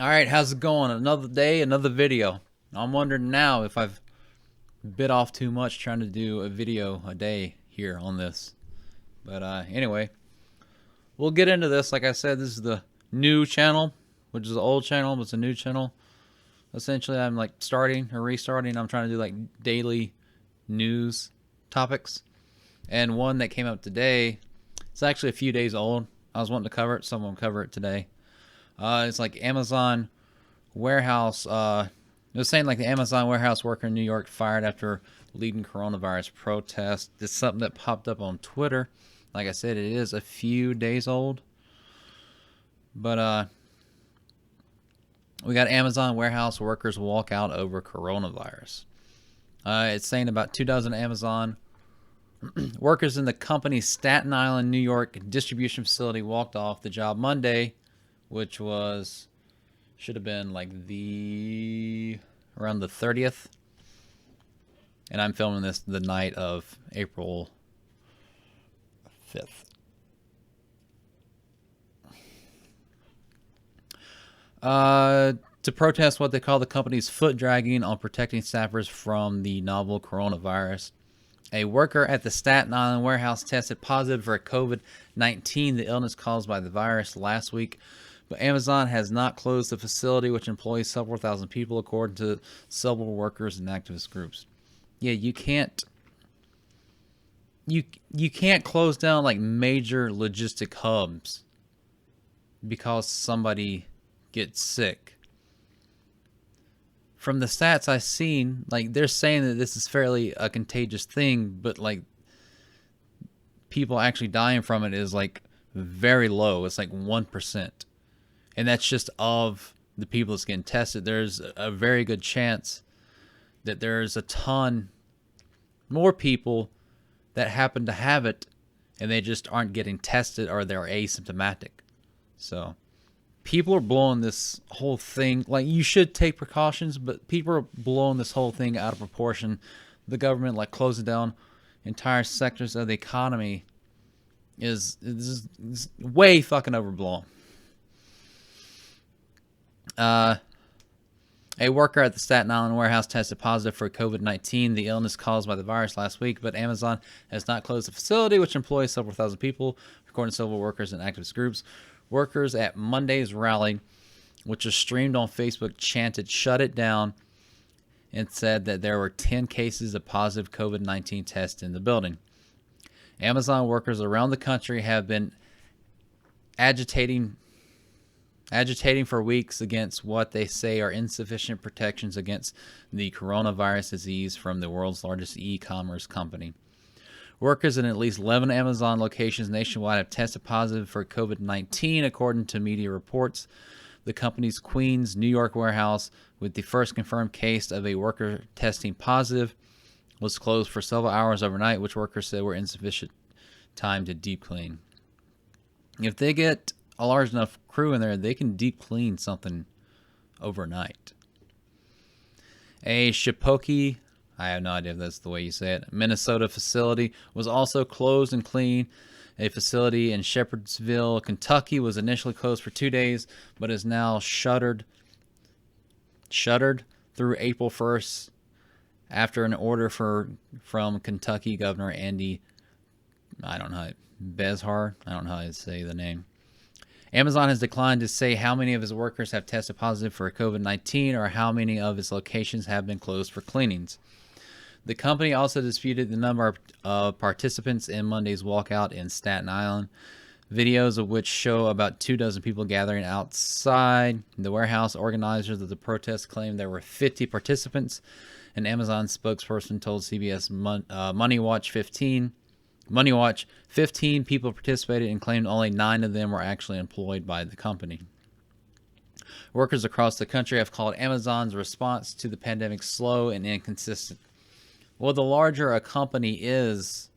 All right, how's it going? Another day, another video. I'm wondering now if I've bit off too much trying to do a video a day here on this. But anyway, we'll get into this. Like I said, this is the new channel, which is the old channel, but it's a new channel. Essentially, I'm like starting or restarting. I'm trying to do like daily news topics. And one that came up today, it's actually a few days old. I was wanting to cover it, so I'm going to cover it today. It's like Amazon warehouse. It was saying like the Amazon warehouse worker in New York fired after leading coronavirus protest. It's something that popped up on Twitter. Like I said, it is a few days old. But we got Amazon warehouse workers walk out over coronavirus. It's saying about 24 Amazon workers in the company's Staten Island, New York distribution facility walked off the job Monday, which should have been like around the 30th. And I'm filming this the night of April 5th. To protest what they call the company's foot dragging on protecting staffers from the novel coronavirus. A worker at the Staten Island warehouse tested positive for COVID-19, the illness caused by the virus, last week. But Amazon has not closed the facility, which employs several thousand people, according to several workers and activist groups. Yeah, you can't close down like major logistic hubs because somebody gets sick. From the stats I've seen, like they're saying that this is fairly a contagious thing, but like people actually dying from it is like very low. It's like 1%. And that's just of the people that's getting tested. There's a very good chance that there's a ton more people that happen to have it and they just aren't getting tested or they're asymptomatic. So people are blowing this whole thing, like you should take precautions, but people are blowing this whole thing out of proportion. The government like closing down entire sectors of the economy is way fucking overblown. A worker at the Staten Island warehouse tested positive for COVID-19, the illness caused by the virus, last week, but Amazon has not closed the facility, which employs several thousand people, according to several workers and activist groups. Workers at Monday's rally, which was streamed on Facebook, chanted, "Shut it down," and said that there were 10 cases of positive COVID-19 tests in the building. Amazon workers around the country have been agitating for weeks against what they say are insufficient protections against the coronavirus disease from the world's largest e-commerce company. Workers in at least 11 Amazon locations nationwide have tested positive for COVID-19, according to media reports. The company's Queens, New York warehouse, with the first confirmed case of a worker testing positive, was closed for several hours overnight, which workers said were insufficient time to deep clean. If they get a large enough crew in there, they can deep clean something overnight. A Shapoki, I have no idea if that's the way you say it, Minnesota facility was also closed and cleaned. A facility in Shepherdsville, Kentucky was initially closed for 2 days, but is now shuttered through April 1st after an order from Kentucky Governor Andy, Beshear, I don't know how to say the name. Amazon has declined to say how many of its workers have tested positive for COVID-19 or how many of its locations have been closed for cleanings. The company also disputed the number of participants in Monday's walkout in Staten Island, videos of which show about 24 people gathering outside the warehouse. Organizers of the protest claimed there were 50 participants. An Amazon spokesperson told CBS Money Watch 15 people participated and claimed only 9 of them were actually employed by the company. Workers across the country have called Amazon's response to the pandemic slow and inconsistent. Well, the larger a company is,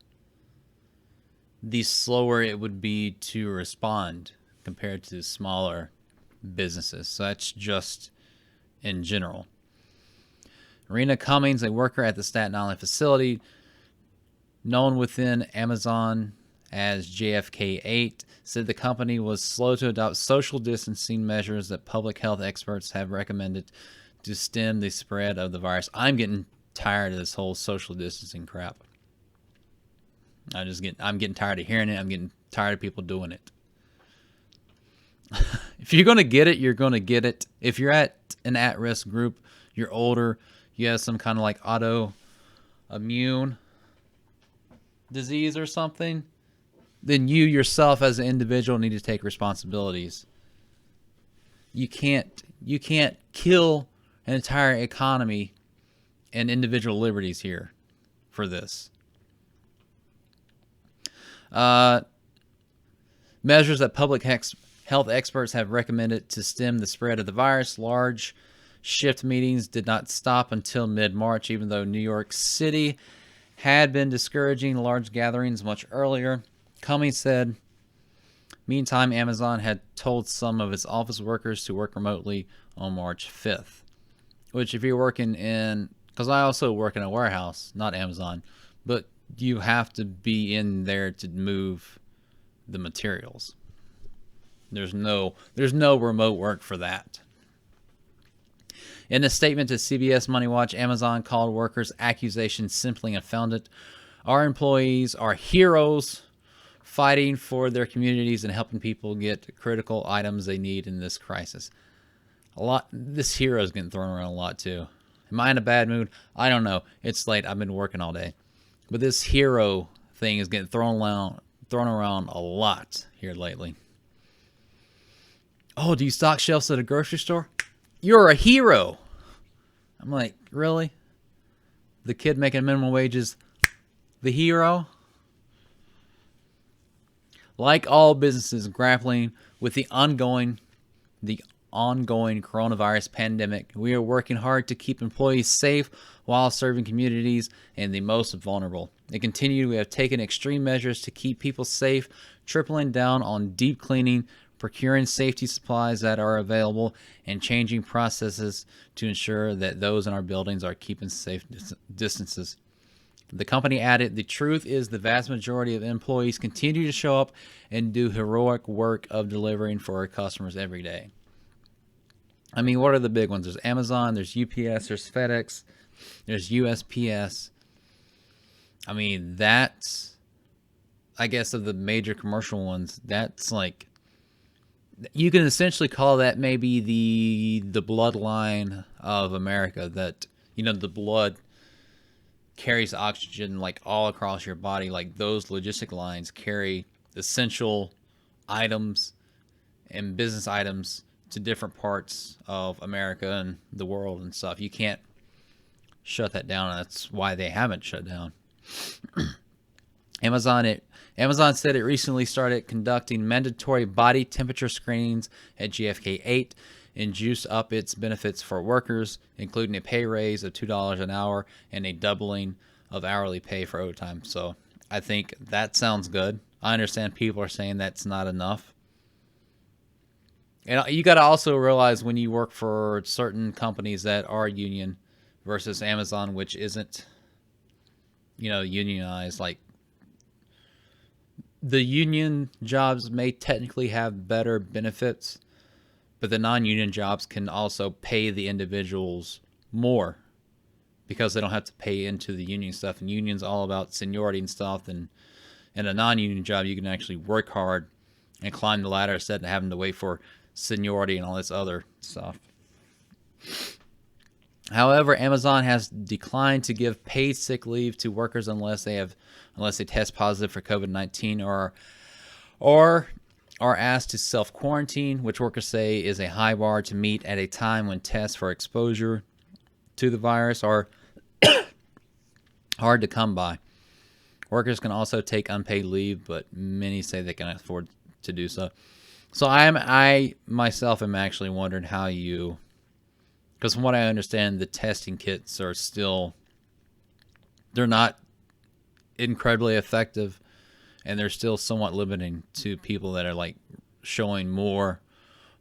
the slower it would be to respond compared to smaller businesses. So that's just in general. Rena Cummings, a worker at the Staten Island facility, known within Amazon as JFK8 said the company was slow to adopt social distancing measures that public health experts have recommended to stem the spread of the virus. I'm getting tired of this whole social distancing crap. I'm getting tired of hearing it. I'm getting tired of people doing it. If you're going to get it, you're going to get it. If you're at an at-risk group, you're older, you have some kind of like autoimmune disease or something, then you yourself as an individual need to take responsibilities. You can't kill an entire economy and individual liberties here for this. Measures that public health experts have recommended to stem the spread of the virus. Large shift meetings did not stop until mid-March, even though New York City had been discouraging large gatherings much earlier. Cummings said, meantime, Amazon had told some of its office workers to work remotely on March 5th. Which if you're working in, because I also work in a warehouse, not Amazon, but you have to be in there to move the materials. There's no remote work for that. In a statement to CBS Money Watch, Amazon called workers' accusations simply unfounded. Our employees are heroes fighting for their communities and helping people get critical items they need in this crisis. This hero is getting thrown around a lot too. Am I in a bad mood? I don't know. It's late. I've been working all day. But this hero thing is getting thrown around a lot here lately. Oh, do you stock shelves at a grocery store? You're a hero. I'm like, really? The kid making minimum wage is the hero? Like all businesses grappling with the ongoing coronavirus pandemic, we are working hard to keep employees safe while serving communities and the most vulnerable. They continue, we have taken extreme measures to keep people safe, tripling down on deep cleaning, procuring safety supplies that are available, and changing processes to ensure that those in our buildings are keeping safe distances. The company added, the truth is the vast majority of employees continue to show up and do heroic work of delivering for our customers every day. I mean, what are the big ones? There's Amazon, there's UPS, there's FedEx, there's USPS. I mean, that's, I guess, of the major commercial ones, that's like, you can essentially call that maybe the bloodline of America, that, you know, the blood carries oxygen like all across your body. Like those logistic lines carry essential items and business items to different parts of America and the world and stuff. You can't shut that down, and that's why they haven't shut down. Amazon said it recently started conducting mandatory body temperature screenings at JFK8 and juiced up its benefits for workers, including a pay raise of $2 an hour and a doubling of hourly pay for overtime. So I think that sounds good. I understand people are saying that's not enough. And you got to also realize when you work for certain companies that are union versus Amazon, which isn't, you know, unionized. Like the union jobs may technically have better benefits, but the non-union jobs can also pay the individuals more because they don't have to pay into the union stuff. And union's all about seniority and stuff. And in a non-union job, you can actually work hard and climb the ladder instead of having to wait for seniority and all this other stuff. However, Amazon has declined to give paid sick leave to workers unless they test positive for COVID-19 or are asked to self-quarantine, which workers say is a high bar to meet at a time when tests for exposure to the virus are hard to come by. Workers can also take unpaid leave, but many say they can afford to do so. So I myself am actually wondering how you, because from what I understand, the testing kits are still, they're not incredibly effective, and they're still somewhat limiting to people that are like showing more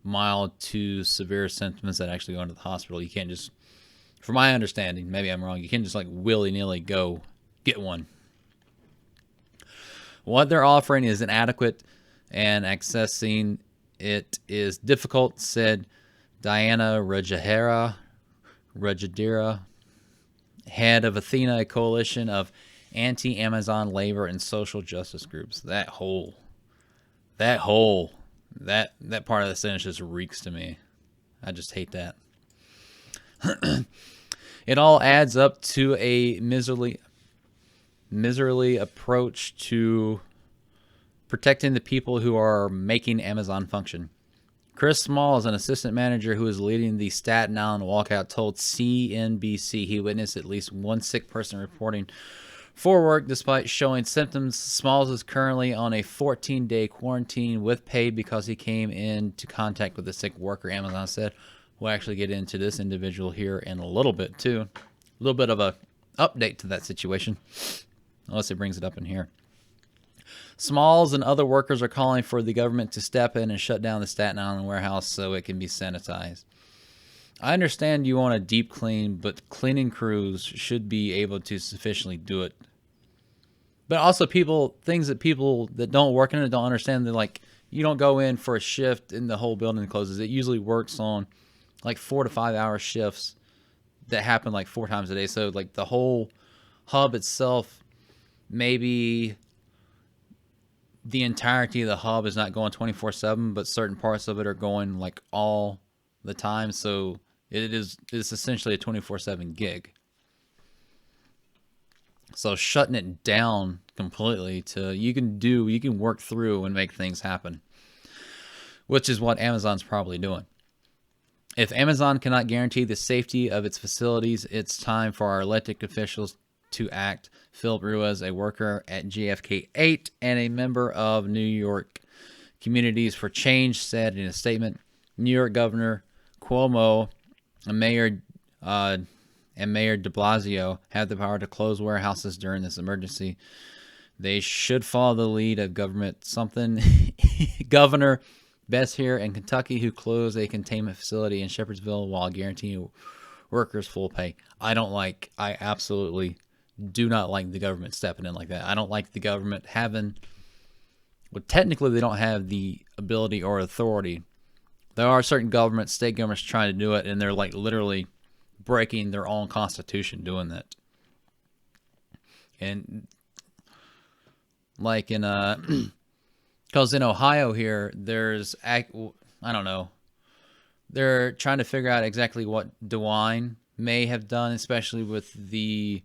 mild to severe symptoms that actually go into the hospital. You can't just, from my understanding, maybe I'm wrong, you can't just like willy-nilly go get one. What they're offering is inadequate, and accessing it is difficult, said Diana Rajadira, head of Athena, a coalition of anti-Amazon labor and social justice groups. That part of the sentence just reeks to me. I just hate that. It all adds up to a miserly approach to protecting the people who are making Amazon function. Chris Smalls, an assistant manager who is leading the Staten Island walkout, told CNBC he witnessed at least one sick person reporting for work despite showing symptoms. Smalls is currently on a 14-day quarantine with pay because he came into contact with a sick worker, Amazon said. We'll actually get into this individual here in a little bit, too. A little bit of a update to that situation, unless it brings it up in here. Smalls and other workers are calling for the government to step in and shut down the Staten Island warehouse so it can be sanitized. I understand you want a deep clean, but cleaning crews should be able to sufficiently do it. But also things that people that don't work in it don't understand. They're like, you don't go in for a shift and the whole building closes. It usually works on like 4 to 5 hour shifts that happen like 4 times a day. So like the whole hub itself, maybe the entirety of the hub is not going 24/7, but certain parts of it are going like all the time. So it's essentially a 24/7 gig. So shutting it down completely to you can work through and make things happen, which is what Amazon's probably doing. If Amazon cannot guarantee the safety of its facilities, it's time for our elected officials to act. Phil Ruiz, a worker at GFK 8 and a member of New York Communities for Change, said in a statement. New York Governor Cuomo and Mayor de Blasio have the power to close warehouses during this emergency. They should follow the lead of Governor Beshear in Kentucky, who closed a containment facility in Shepherdsville while guaranteeing workers full pay. I absolutely do not like the government stepping in like that. I don't like the government technically they don't have the ability or authority. There are certain governments, state governments trying to do it, and they're like literally breaking their own constitution doing that. And like in because in Ohio here, I don't know, they're trying to figure out exactly what DeWine may have done, especially with the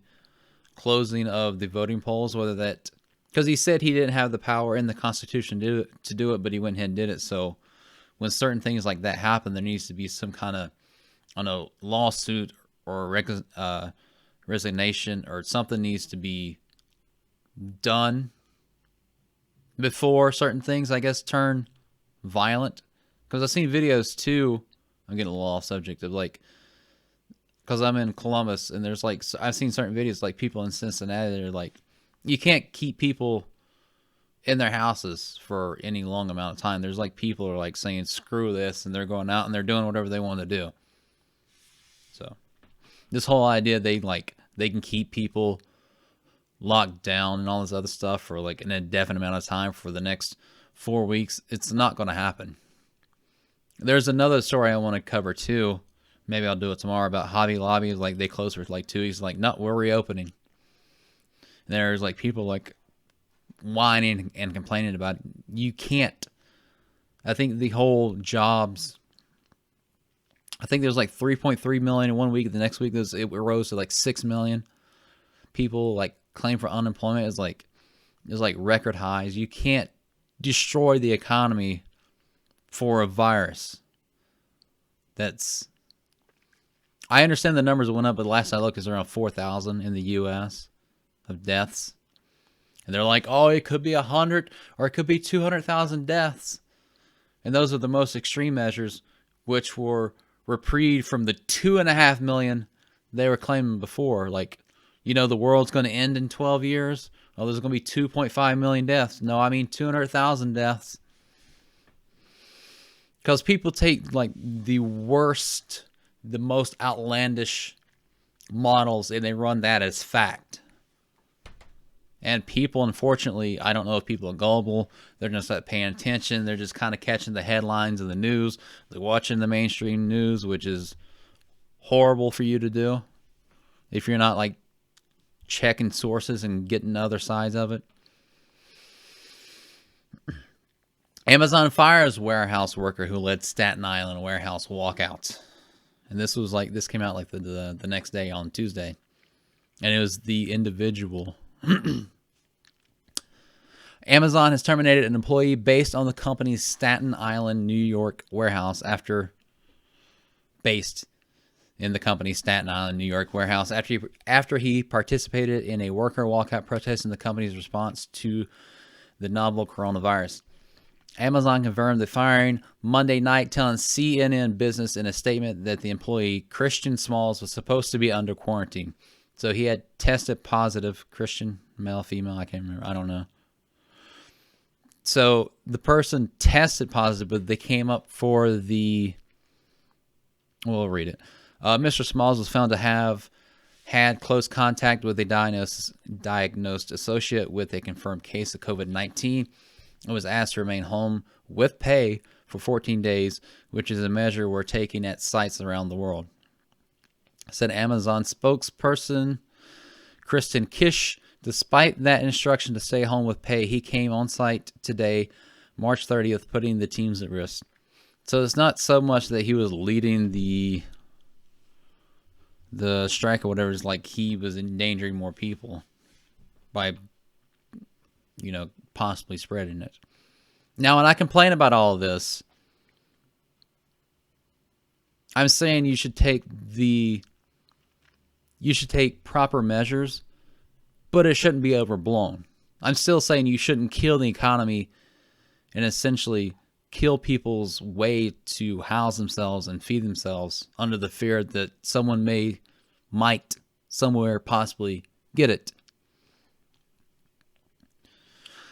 closing of the voting polls, whether that, because he said he didn't have the power in the Constitution to do it, but he went ahead and did it. So when certain things like that happen, there needs to be some kind of, I don't know, lawsuit or resignation or something needs to be done before certain things, I guess, turn violent. Because I've seen videos too, I'm getting a little off subject, of like, because I'm in Columbus, and there's like, I've seen certain videos like people in Cincinnati that are like, you can't keep people in their houses for any long amount of time. There's like people are like saying screw this, and they're going out and they're doing whatever they want to do. So this whole idea they can keep people locked down and all this other stuff for like an indefinite amount of time for the next 4 weeks, it's not going to happen. There's another story I want to cover too. Maybe I'll do it tomorrow, about Hobby Lobby. Like they closed for like 2 weeks. Like, no, we're reopening. And there's like people like whining and complaining about it. You can't. I think the whole jobs, I think there's like 3.3 million in 1 week. The next week it rose to like 6 million. People like claim for unemployment is like record highs. You can't destroy the economy for a virus. I understand the numbers went up, but the last I looked is around 4,000 in the U.S. of deaths. And they're like, oh, it could be 100 or it could be 200,000 deaths. And those are the most extreme measures, which were reprieved from the 2.5 million they were claiming before. Like, you know, the world's going to end in 12 years. Oh, there's going to be 2.5 million deaths. No, I mean 200,000 deaths. Because people take like the worst, the most outlandish models, and they run that as fact. And people, unfortunately, I don't know if people are gullible. They're just not paying attention. They're just kind of catching the headlines of the news. They're watching the mainstream news, which is horrible for you to do if you're not like checking sources and getting other sides of it. Amazon fires warehouse worker who led Staten Island warehouse walkout. And this came out like the next day on Tuesday. And it was the individual. Amazon has terminated an employee based on the company's Staten Island, New York warehouse based in the company's Staten Island, New York warehouse after he participated in a worker walkout protest in the company's response to the novel coronavirus. Amazon confirmed the firing Monday night, telling CNN Business in a statement that the employee, Christian Smalls, was supposed to be under quarantine. So he had tested positive. Christian, male, female, I can't remember. I don't know. So the person tested positive, but they came up for the... We'll read it. Mr. Smalls was found to have had close contact with a diagnosed associate with a confirmed case of COVID-19 and was asked to remain home with pay for 14 days, which is a measure we're taking at sites around the world. Said Amazon spokesperson Kristen Kish. Despite that instruction to stay home with pay, he came on site today, March 30th, putting the teams at risk. So it's not so much that he was leading the strike or whatever. It's like he was endangering more people by, possibly spreading it. Now, when I complain about all of this, I'm saying you should take proper measures, but it shouldn't be overblown. I'm still saying you shouldn't kill the economy and essentially kill people's way to house themselves and feed themselves under the fear that someone might somewhere possibly get it.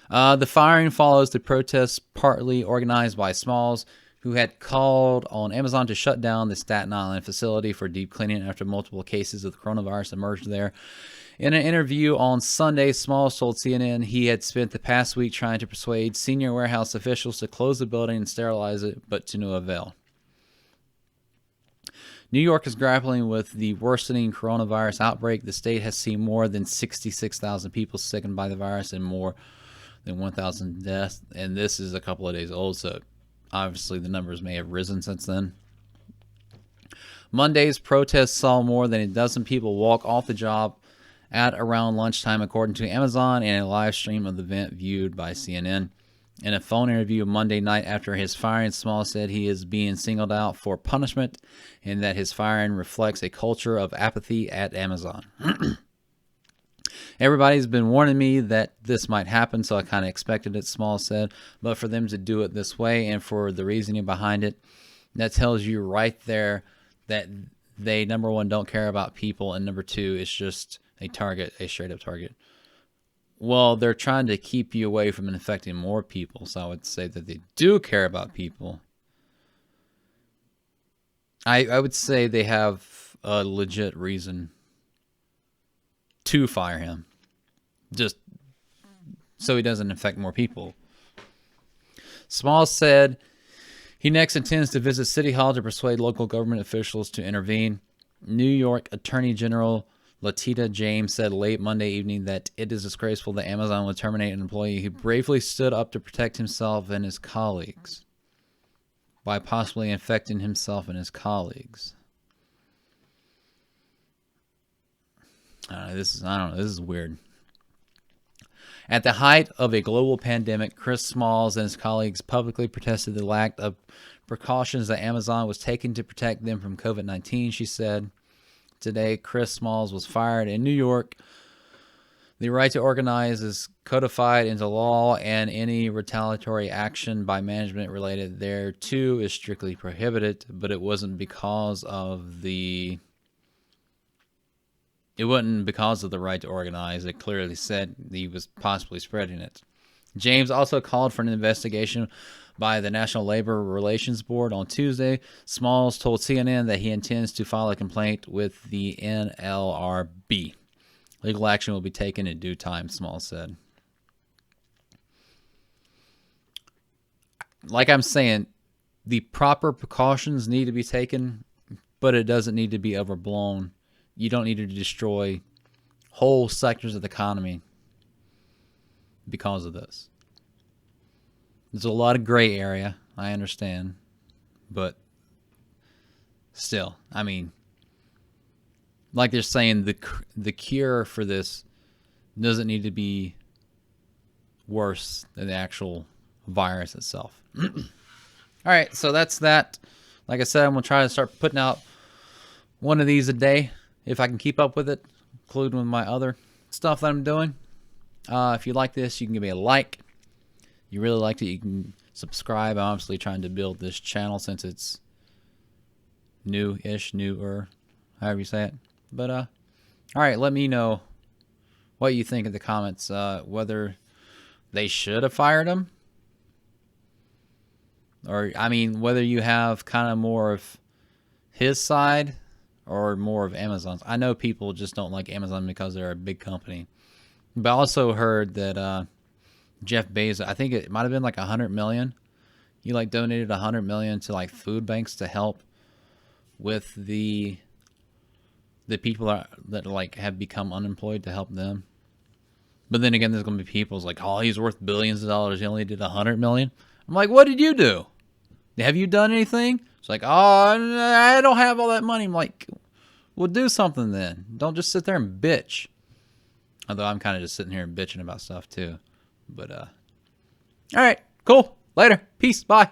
The firing follows the protests partly organized by Smalls, who had called on Amazon to shut down the Staten Island facility for deep cleaning after multiple cases of the coronavirus emerged there. In an interview on Sunday, Smalls told CNN he had spent the past week trying to persuade senior warehouse officials to close the building and sterilize it, but to no avail. New York is grappling with the worsening coronavirus outbreak. The state has seen more than 66,000 people sickened by the virus and more than 1,000 deaths. And this is a couple of days old, so obviously the numbers may have risen since then. Monday's protests saw more than a dozen people walk off the job at around lunchtime, according to Amazon, in a live stream of the event viewed by CNN. In a phone interview Monday night after his firing, Small said he is being singled out for punishment and that his firing reflects a culture of apathy at Amazon. Everybody's been warning me that this might happen, so I kind of expected it, Small said. But for them to do it this way and for the reasoning behind it, that tells you right there that they, number one, don't care about people, and number two, it's just a target, a straight-up target. Well, they're trying to keep you away from infecting more people, so I would say that they do care about people. I would say they have a legit reason to fire him, just so he doesn't infect more people. Smalls said he next intends to visit City Hall to persuade local government officials to intervene. New York Attorney General Letitia James said late Monday evening that it is disgraceful that Amazon would terminate an employee who bravely stood up to protect himself and his colleagues by possibly infecting himself and his colleagues. This is weird. At the height of a global pandemic, Chris Smalls and his colleagues publicly protested the lack of precautions that Amazon was taking to protect them from COVID-19, she said. Today, Chris Smalls was fired in New York. The right to organize is codified into law, and any retaliatory action by management related thereto is strictly prohibited, but it wasn't because of the right to organize. It clearly said he was possibly spreading it. James also called for an investigation by the National Labor Relations Board on Tuesday. Smalls told CNN that he intends to file a complaint with the NLRB. Legal action will be taken in due time, Small said. Like I'm saying, the proper precautions need to be taken, but it doesn't need to be overblown. You don't need to destroy whole sectors of the economy because of this. There's a lot of gray area, I understand, but still, I mean, like they're saying, the cure for this doesn't need to be worse than the actual virus itself. All right, so that's that. Like I said, I'm going to try to start putting out one of these a day if I can keep up with it, including with my other stuff that I'm doing. If you like this, you can give me a like. You really liked it, you can subscribe. I'm obviously trying to build this channel since it's newer, however you say it. But, all right, let me know what you think in the comments, whether they should have fired him. Or, I mean, whether you have kind of more of his side or more of Amazon's. I know people just don't like Amazon because they're a big company. But I also heard that Jeff Bezos, I think it might have been like $100 million. He like donated $100 million to like food banks to help with the people that like have become unemployed, to help them. But then again, there's gonna be people like, oh, he's worth billions of dollars. He only did $100 million. I'm like, what did you do? Have you done anything? It's like, oh, I don't have all that money. I'm like, well, do something then. Don't just sit there and bitch. Although I'm kind of just sitting here and bitching about stuff too. But, all right, cool. Later. Peace. Bye.